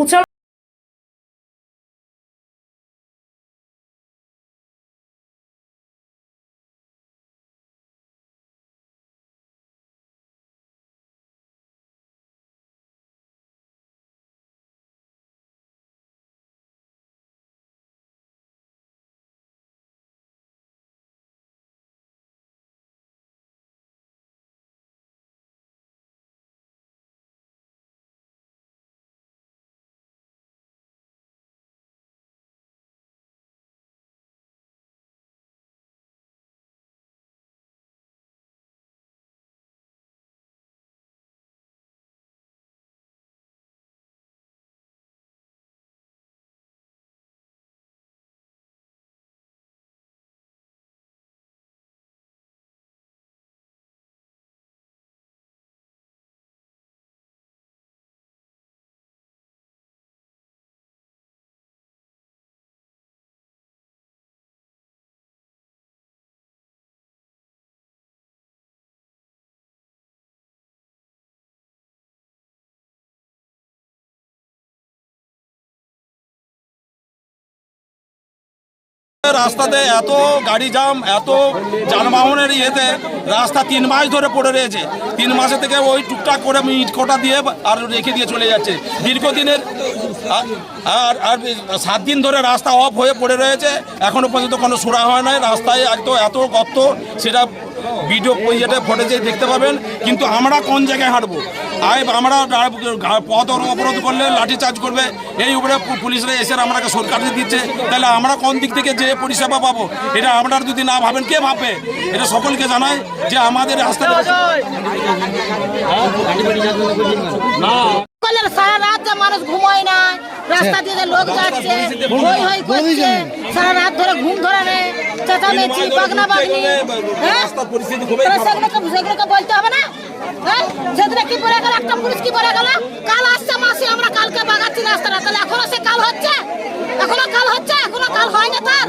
উছাল রাস্তাতে এত গাড়ি জাম, এত যানবাহনের ইয়েতে রাস্তা 3 মাস ধরে পড়ে রয়েছে। 3 মাসে থেকে ওই টুকটাক করে ইট কোটা দিয়ে আর রেখে দিয়ে চলে যাচ্ছে দীর্ঘদিনের। আর 7 দিন ধরে রাস্তা অফ হয়ে পড়ে রয়েছে, এখনো পর্যন্ত কোনো সুরা হয় নাই। রাস্তায় একদম এত গর্ত, সেটা ভিডিও ইয়েতে ফুটেজে দেখতে পাবেন। কিন্তু আমরা কোন জায়গায় হাঁটবো? আমরা পথ অবরোধ করলে লাঠি চার্জ করবে, এই উপরে পুলিশরা এসে আমাকে সরকারে দিচ্ছে। তাহলে আমরা কোন দিক থেকে যে পরিষেবা পাবো? এটা আপনারা যদি না ভাবেন, কে ভাববে? এটা সকলকে জানাই যে আমাদের রাস্তা সারা রাত মানুষ ঘুমায় না, রাস্তা দিয়ে লোক যাচ্ছে, হই হই করছে, সারা রাত ধরে ঘুম ধরে নেই, চেঁচামেচি, বাগনা বাগনি। সেগুলোকে বলতে হবে না? সেদিনে কি পড়ে গেল, একটা পুলিশ কি পড়ে গেল, কাল আসছে মাসি, আমরা কালকে বাগাচ্ছি রাস্তাটা। তাহলে এখনো সে কাল হচ্ছে, এখনো কাল হচ্ছে, এখনো কাল হয় না। তার